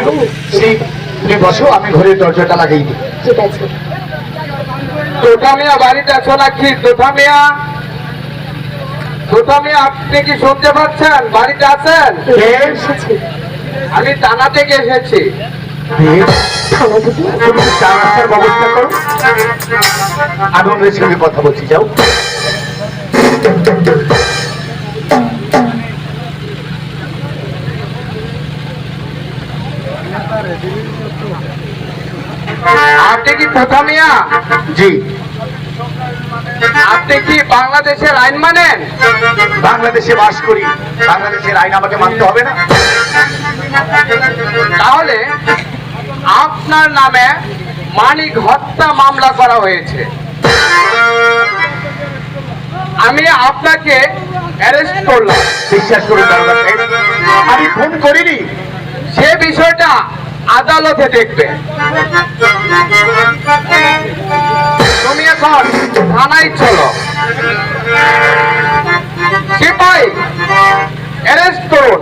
তুমি বসো, আমি ঘরের দরজাটা লাগিয়ে দিই। ঠিক আছে। তোতা মিয়া বাড়িতে আছো নাকি? তোতা মিয়া, তোতা মিয়া, আপনি কি শুনতে পাচ্ছেন? বাড়িতে আছেন? আমি থানা থেকে এসেছি। তুমি চা নাস্তার ব্যবস্থা করো, আমি ওদের সঙ্গে কথা বলছি। যাও। আপনি কি তোতা মিয়া? জি। আপনি কি বাংলাদেশের আইন মানেন? বাংলাদেশে বাস করি, বাংলাদেশের আইন আমাকে মানতে হবে না? তাহলে আপনার নামে মানিক হত্যা মামলা করা হয়েছে। আমি আপনাকে অ্যারেস্ট করলাম। বিশ্বাস করুন দারোগা সাহেব, আমি ফোন করিনি। সে বিষয়টা আদালতে দেখবে। তুমি এখন থানায় চলো। সিপাই, অ্যারেস্ট করুন।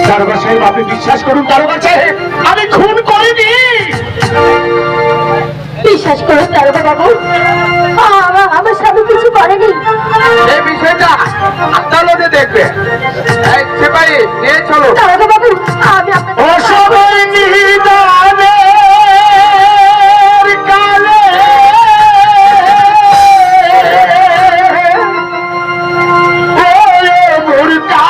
দারোগা সাহেব, আপনি বিশ্বাস করুন দারোগা সাহেব, আমি খুন করিনি। বিশ্বাস করুন দারোগা বাবু, আমার স্বামী কিছু করেনি। এই বিষয়টা আদালতে দেখবে। এই সিপাই, নিয়ে চলো। দারোগা বাবু, আমি আপনাকে অসবর নিদানের কালে ওরে মুর্কা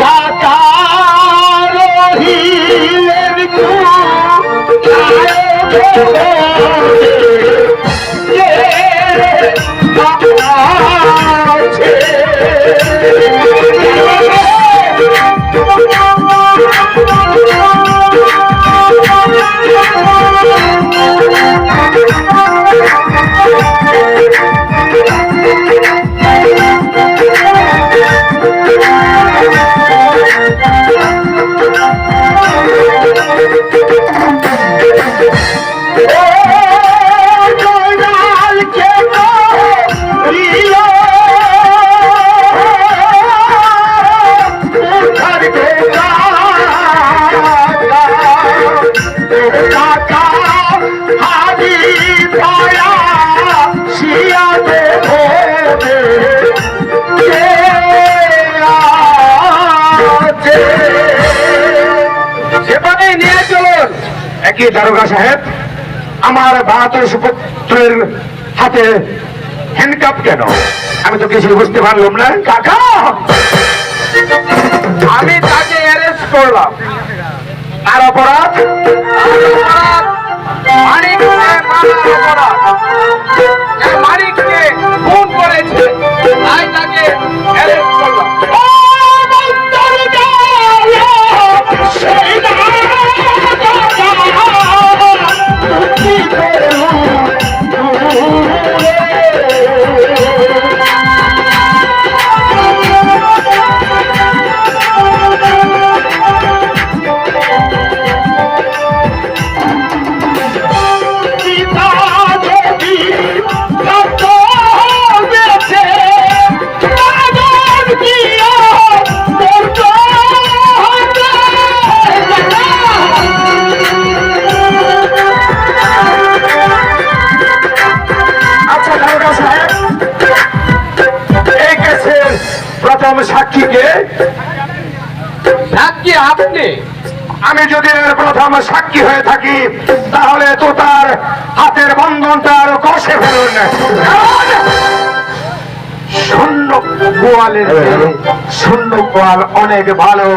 কাকা রহিলেন দারোগা সাহেব, আমার 72 সুপুত্রের হাতে হ্যান্ডকাপ কেন? আমি তো কিছু বুঝতে পারলাম না। কাকা, আমি তাকে অ্যারেস্ট করলাম। আর অপরাধ? মানিককে মারার অপরাধ। এই মানিককে খুন করেছে, তাই তাকে অ্যারেস্ট করলাম। সাক্ষীকে? সাক্ষী আপনি। আমি যদি এর প্রথম সাক্ষী হয়ে থাকি, তাহলে তো তার হাতের বন্ধনটা আরো কষে ফেলুন। শূন্য গোয়ালের শূন্য গোয়াল অনেক ভালো।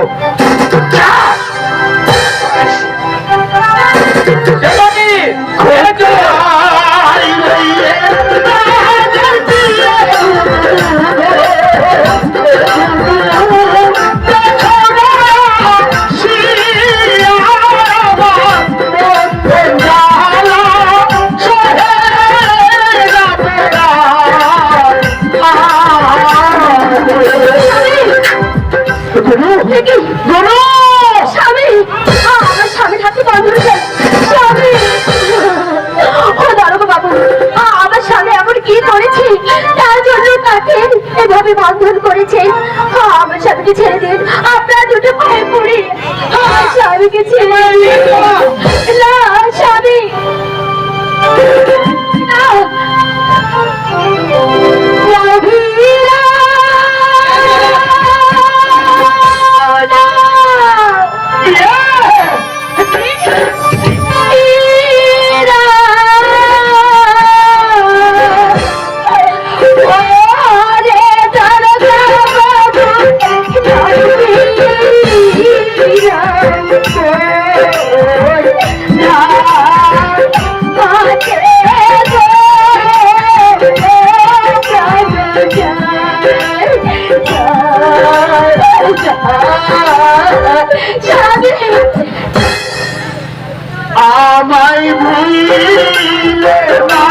এভাবে বন্ধন করেছেন, আমার স্বামীকে ছেড়ে দিন। আপনার দুটো পায়ে পড়ি, আমার স্বামীকে ছেড়ে দিন। না স্বামী, না। রবিরা, না। আমায় ভুলে না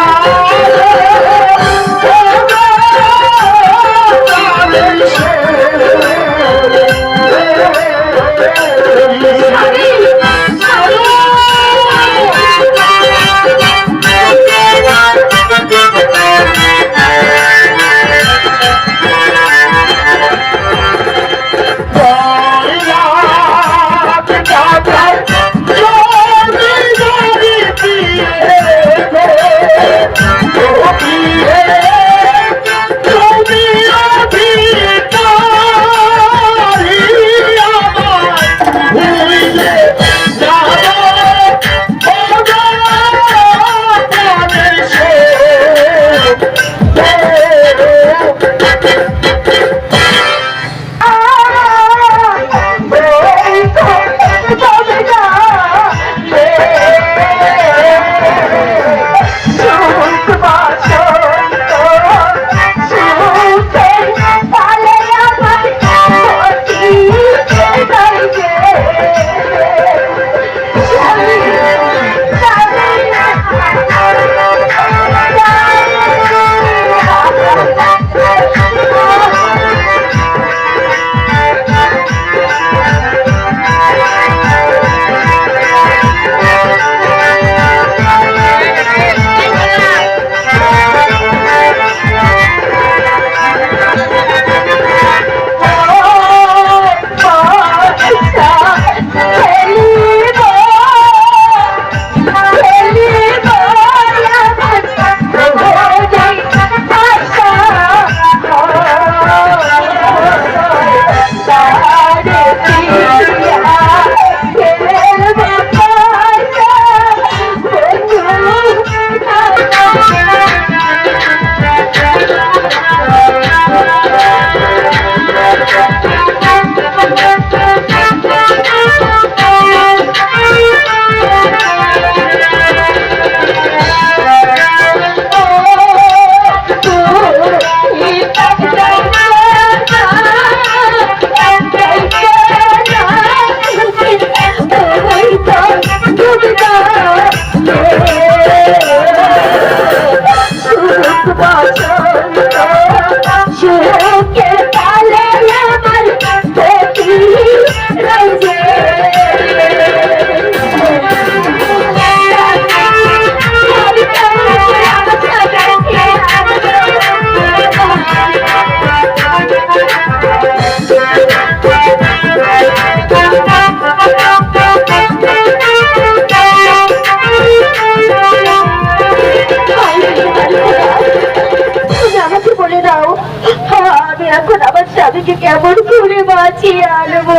স্বামীকে কেমন করে বাঁচিয়ে আনবো?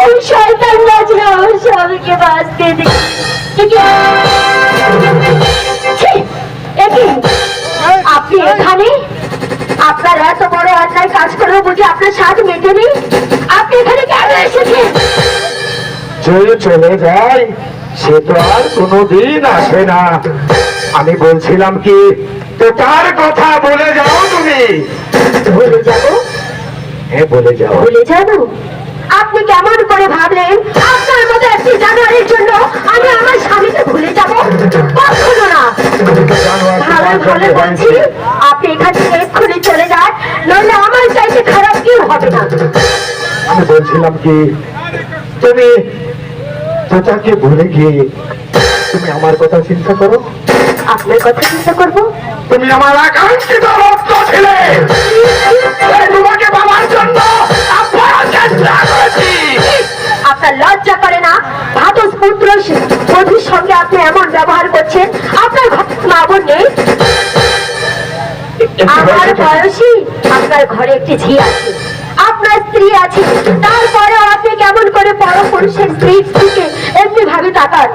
ওই শয়তান রাজি আমার স্বামীকে বাঁচতে দিই। আপনি এখানে আপনার এত বড় অন্যায় কাজ করবো বুঝে আপনার স্বাদ মেটেনি? আপনি এখানে কেন এসেছেন? চলে চলে যায় সে তো আর কোনোদিন আসে না। আমি বলছিলাম কি, তো তার কথা বলে যাও তুমি। ভুলে যাবো? হ্যাঁ বলে যাও। ভুলে যাবো? আপনি কেমন করে ভাবলেন আপনার মতো একটি জানুয়ারির জন্য আমি আমার স্বামীকে ভুলে যাবো? কখনো না। ভালো ভালো বলছি, আপনি এখান থেকে এক্ষুনি চলে যান, নইলে আমার চাইতে খারাপ কেউ হবে না। আমি বলছিলাম কি, তুমি তোতাকে ভুলে গিয়ে তুমি আমার কথা চিন্তা করো। আপনার কথা চিন্তা করবো। তুমি আমার আকাঙ্ক্ষিত রত্ন ছিলে, তাই তোমাকে পাওয়ার জন্য আপ্রাণ চেষ্টা করেছি। আপনার লজ্জা করে না? ভাতস পুত্র বধূর সঙ্গে আপনি এমন ব্যবহার করছেন। আপনার ঘরে মা বোন নেই? আমার বয়সী আপনার ঘরে একটি ঝি আছে, আপনার স্ত্রী আছে, তারপরেও আপনি কেমন করে পরপুরুষের স্ত্রীকে এমনি ভাবে তাকান?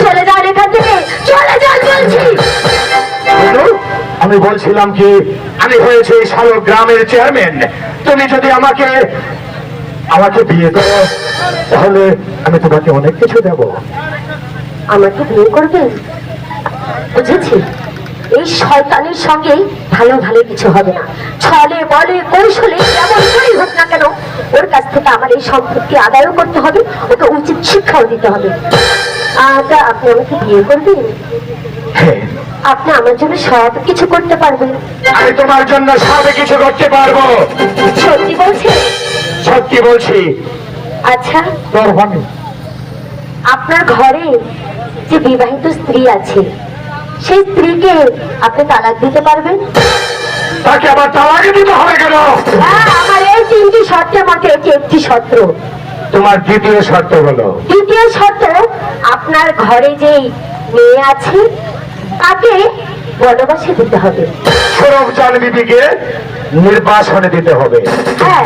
চলে যান এখান থেকে, চলে যান বলছি। বলো, আমি বলছিলাম কি, আমি হয়েছে এই শালক গ্রামের চেয়ারম্যান। তুমি যদি আমাকে বিয়ে করো, তাহলে আমি তোমাকে অনেক কিছু দেব। আমাকে বিয়ে করবেন? বুঝেছি, এই শয়তানের সঙ্গে ভালো ভালো কিছু হবে না। ছলে বলে কৌশলে যেমন করেই হোক না কেন, ওর কাছ থেকে আমার এই সম্পত্তি আদায়ও করতে হবে, ওকে উচিত শিক্ষাও দিতে হবে। আচ্ছা, আপনি আমাকে বিয়ে করবেন? হ্যাঁ, আপনি আমার জন্য সব কিছু করতে পারবেন? আমি তোমার জন্য সব কিছু করতে পারবো। সত্যি বলছেন? সত্যি বলছি। আচ্ছা, তোর আপনার ঘরে যে বিবাহিত স্ত্রী আছে, সেই স্ত্রীকে আপনি তালাক দিতে পারবেন? তাকে আবার তালাকে দিতে হবে কেন? হ্যাঁ, আমার এই তিনটি শর্তের মধ্যে এটি একটি শর্ত। তোমার দ্বিতীয় শর্ত হলো? দ্বিতীয় শর্ত, আপনার ঘরে যে মেয়ে আছে তাকে বনবাসে দিতে হবে। সৌরভ চান বিবিকে নির্বাসনে দিতে হবে। হ্যাঁ,